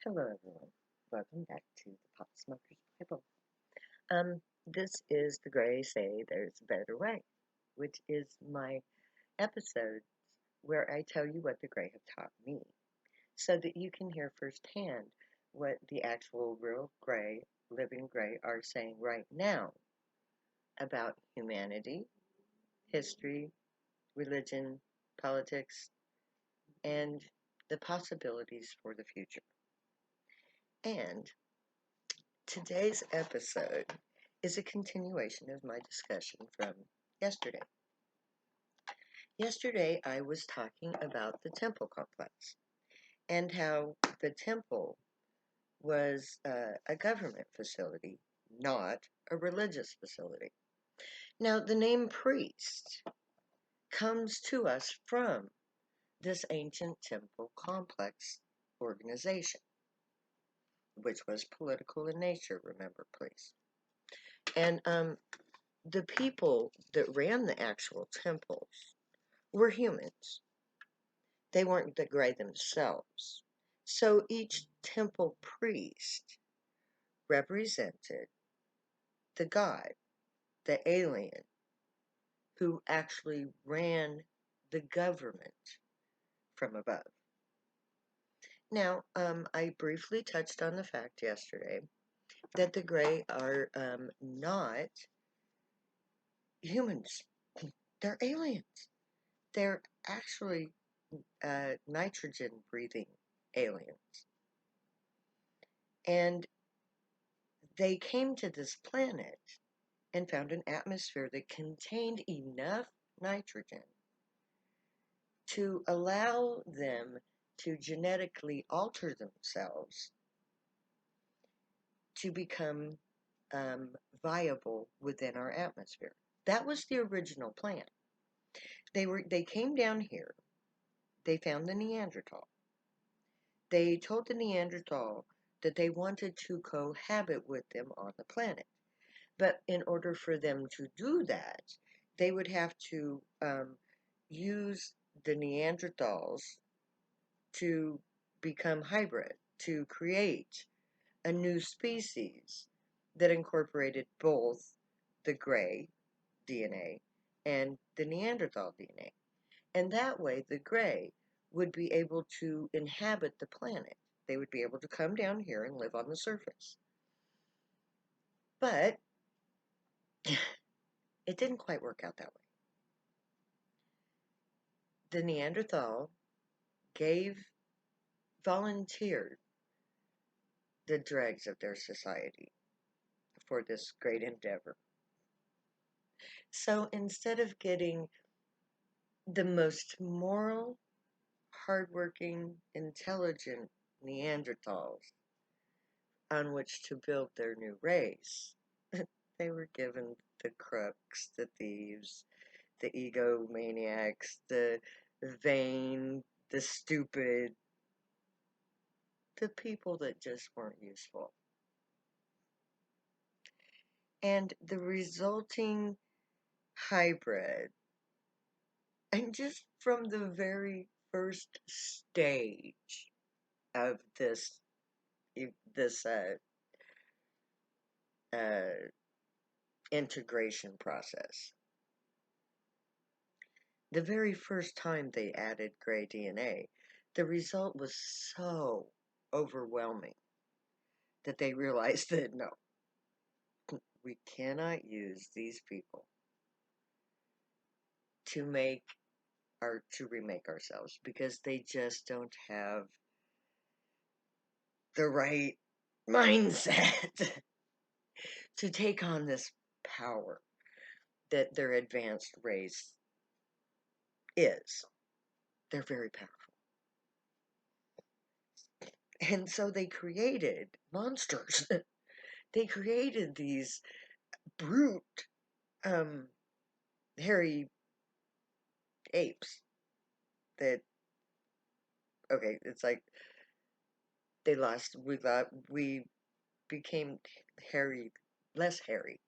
Hello, everyone. Welcome back to the Pot Smoker's Bible. This is the Gray Say There's a Better Way, which is my episode where I tell you what the Gray have taught me, so that you can hear firsthand what the actual real Gray, living Gray, are saying right now about humanity, history, religion, politics, and the possibilities for the future. And today's episode is a continuation of my discussion from yesterday. Yesterday, I was talking about the temple complex and how the temple was a government facility, not a religious facility. Now, the name priest comes to us from this ancient temple complex organization, which was political in nature, remember, please. And the people that ran the actual temples were humans. They weren't the Grey themselves. So each temple priest represented the god, the alien, who actually ran the government from above. Now, I briefly touched on the fact yesterday that the Grey are not humans. They're aliens. They're actually nitrogen breathing aliens. And they came to this planet and found an atmosphere that contained enough nitrogen to allow them to genetically alter themselves to become viable within our atmosphere. That was the original plan. They came down here. They found the Neanderthal. They told the Neanderthal that they wanted to cohabit with them on the planet. But in order for them to do that, they would have to use the Neanderthals to become hybrid, to create a new species that incorporated both the Grey DNA and the Neanderthal DNA. And that way, the Grey would be able to inhabit the planet. They would be able to come down here and live on the surface. But it didn't quite work out that way. The Neanderthal volunteered the dregs of their society for this great endeavor. So instead of getting the most moral, hardworking, intelligent Neanderthals on which to build their new race, they were given the crooks, the thieves, the egomaniacs, the vain, the stupid, the people that just weren't useful. And the resulting hybrid, and just from the very first stage of this uh, integration process, the very first time they added gray DNA, the result was so overwhelming that they realized that no, we cannot use these people to remake ourselves because they just don't have the right mindset to take on this power that their advanced race is. They're very powerful. And so they created monsters. They created these brute, hairy apes that, okay, it's like we became hairy, less hairy.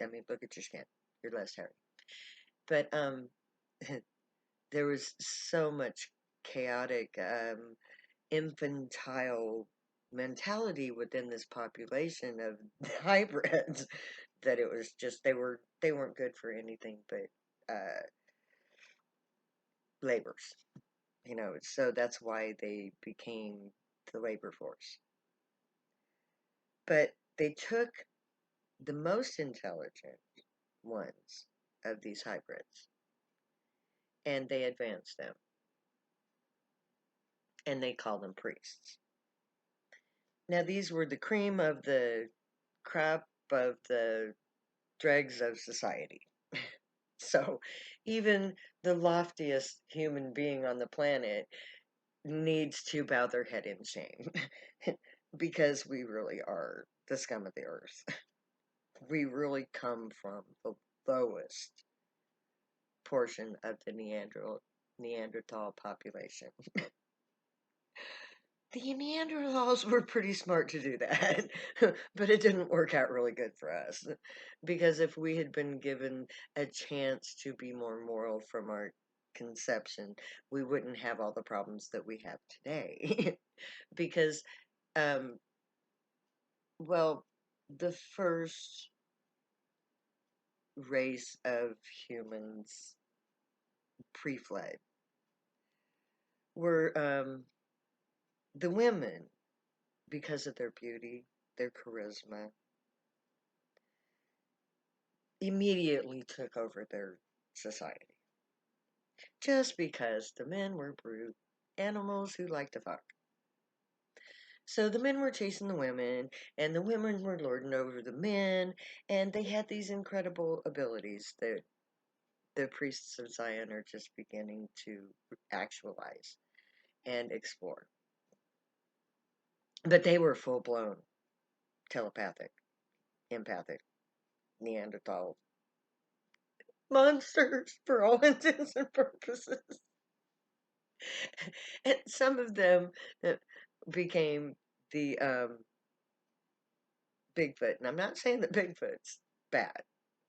I mean, look at your skin. You're less hairy. But there was so much chaotic infantile mentality within this population of hybrids that it was just they weren't good for anything but labors, so that's why they became the labor force. But they took the most intelligent ones of these hybrids and they advanced them and they called them priests. Now these were the cream of the crop of the dregs of society. So even the loftiest human being on the planet needs to bow their head in shame because we really are the scum of the earth. We really come from the lowest portion of the Neanderthal population. The Neanderthals were pretty smart to do that, but it didn't work out really good for us. Because if we had been given a chance to be more moral from our conception, we wouldn't have all the problems that we have today. Because, um, well, the first race of humans pre-flood were the women because of their beauty, their charisma, immediately took over their society. Just because the men were brute animals who liked to fuck. So the men were chasing the women, and the women were lording over the men, and they had these incredible abilities that the priests of Zion are just beginning to actualize and explore. But they were full blown telepathic, empathic, Neanderthal monsters for all intents and purposes. And some of them became the Bigfoot. And I'm not saying that Bigfoot's bad,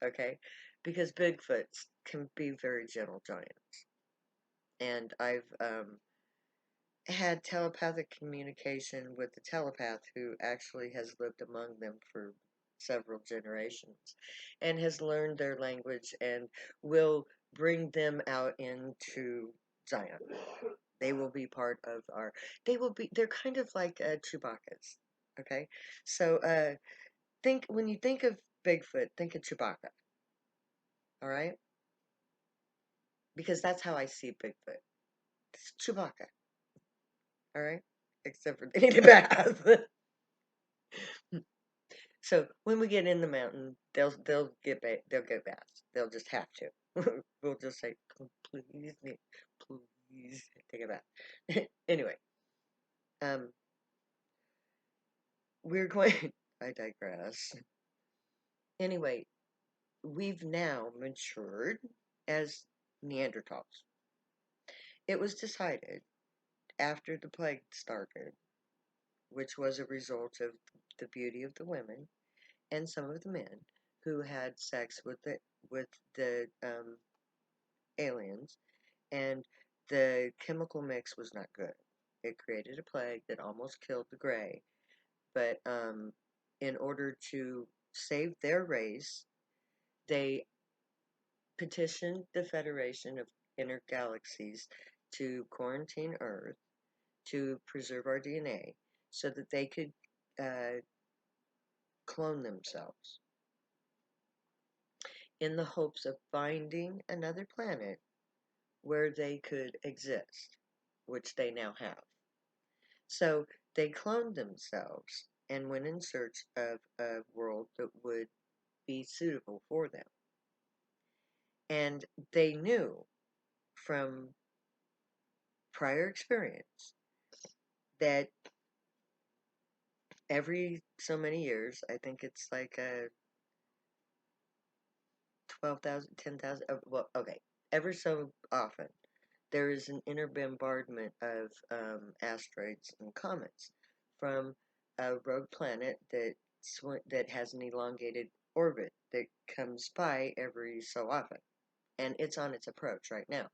okay? Because Bigfoots can be very gentle giants. And I've had telepathic communication with a telepath who actually has lived among them for several generations and has learned their language and will bring them out into Zion. They will be part of they're kind of like Chewbacca's, okay? So when you think of Bigfoot, think of Chewbacca, all right? Because that's how I see Bigfoot. It's Chewbacca, all right? Except for they need a bath. So when we get in the mountain, they'll get baths. They'll just have to. We'll just say, "Oh, please, Nick, please take a bath." Anyway, um, we're going. I digress. Anyway, we've now matured as Neanderthals. It was decided after the plague started, which was a result of the beauty of the women and some of the men who had sex with the aliens, and the chemical mix was not good. It created a plague that almost killed the gray, but in order to save their race, they petitioned the Federation of Inner Galaxies to quarantine Earth to preserve our DNA so that they could clone themselves in the hopes of finding another planet where they could exist, which they now have. So they cloned themselves and went in search of a world that would be suitable for them. And they knew from prior experience that every so many years, I think it's like a 12,000, 10,000, well, okay, every so often, there is an inner bombardment of asteroids and comets from a rogue planet that has an elongated orbit that comes by every so often, and it's on its approach right now.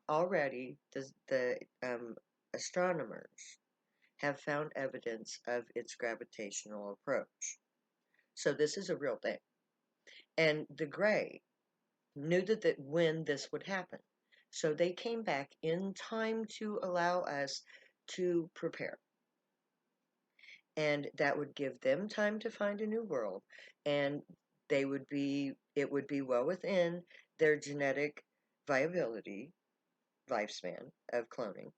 Already, the astronomers have found evidence of its gravitational approach. So this is a real thing. And the Grey knew that when this would happen. So they came back in time to allow us to prepare. And that would give them time to find a new world. And it would be well within their genetic viability, lifespan of cloning.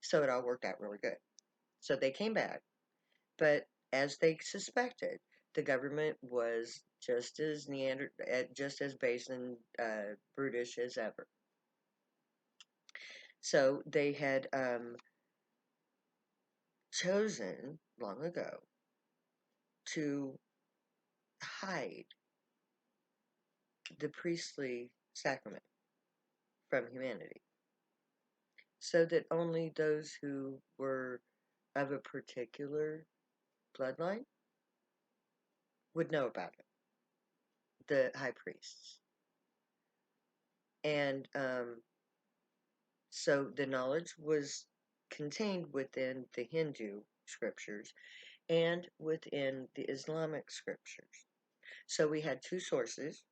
So it all worked out really good. So they came back, but as they suspected, the government was just as just as base and brutish as ever. So they had chosen long ago to hide the priestly sacrament from humanity, so that only those who were of a particular bloodline would know about it, the high priests. And so the knowledge was contained within the Hindu scriptures and within the Islamic scriptures. So we had two sources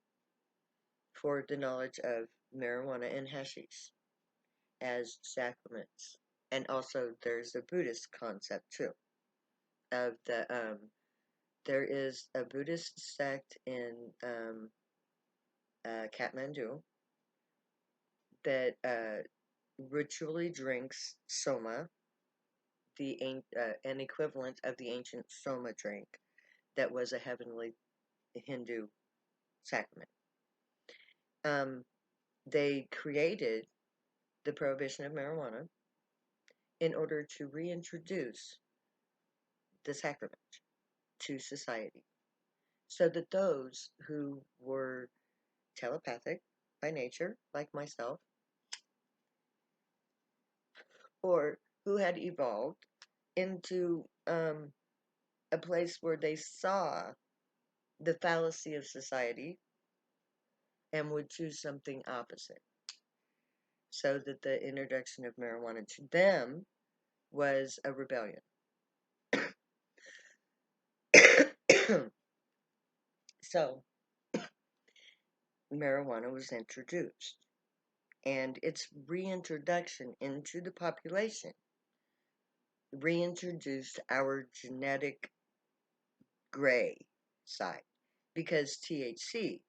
for the knowledge of marijuana and hashish as sacraments. And also there's a Buddhist concept too of there is a Buddhist sect in Kathmandu that ritually drinks soma, an equivalent of the ancient soma drink that was a heavenly Hindu sacrament. They created the prohibition of marijuana in order to reintroduce the sacrament to society, so that those who were telepathic by nature, like myself, or who had evolved into a place where they saw the fallacy of society and would choose something opposite. So that the introduction of marijuana to them was a rebellion. So, marijuana was introduced, and its reintroduction into the population reintroduced our genetic gray side, because THC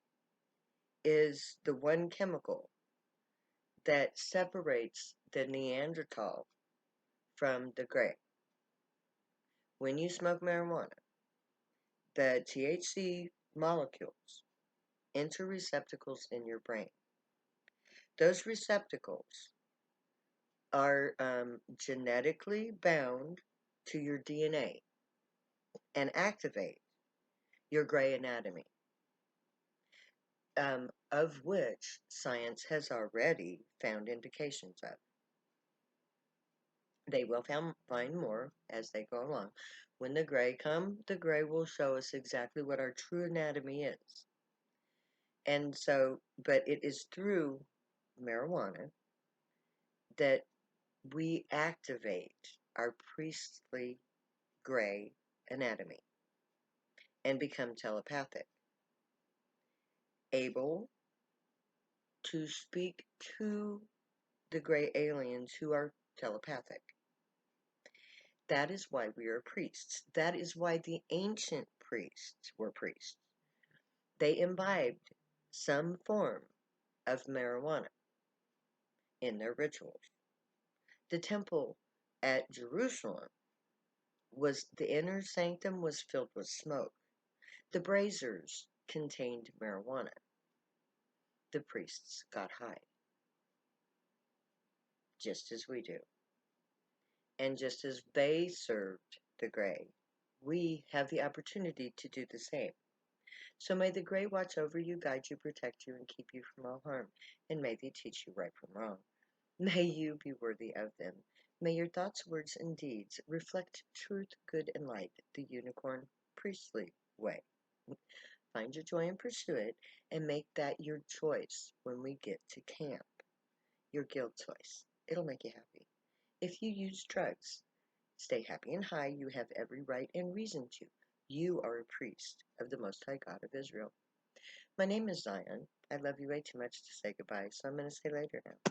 is the one chemical that separates the Neanderthal from the gray. When you smoke marijuana, the THC molecules enter receptacles in your brain. Those receptacles are genetically bound to your DNA and activate your gray anatomy, of which science has already found indications of. They will find more as they go along. When the gray come, the gray will show us exactly what our true anatomy is. And so, but it is through marijuana that we activate our priestly gray anatomy and become telepathic, able to speak to the gray aliens who are telepathic. That is why we are priests. That is why the ancient priests were priests. They imbibed some form of marijuana in their rituals. The temple at Jerusalem the inner sanctum was filled with smoke. The braziers contained marijuana. The priests got high, just as we do. And just as they served the gray, we have the opportunity to do the same. So may the gray watch over you, guide you, protect you, and keep you from all harm. And may they teach you right from wrong. May you be worthy of them. May your thoughts, words, and deeds reflect truth, good, and light, the unicorn priestly way. Find your joy and pursue it, and make that your choice when we get to camp. Your guild choice. It'll make you happy. If you use drugs, Stay happy and high. You have every right and reason to. You are a priest of the Most High God of Israel. My name is Zion. I love you way too much to say goodbye, so I'm going to say later now.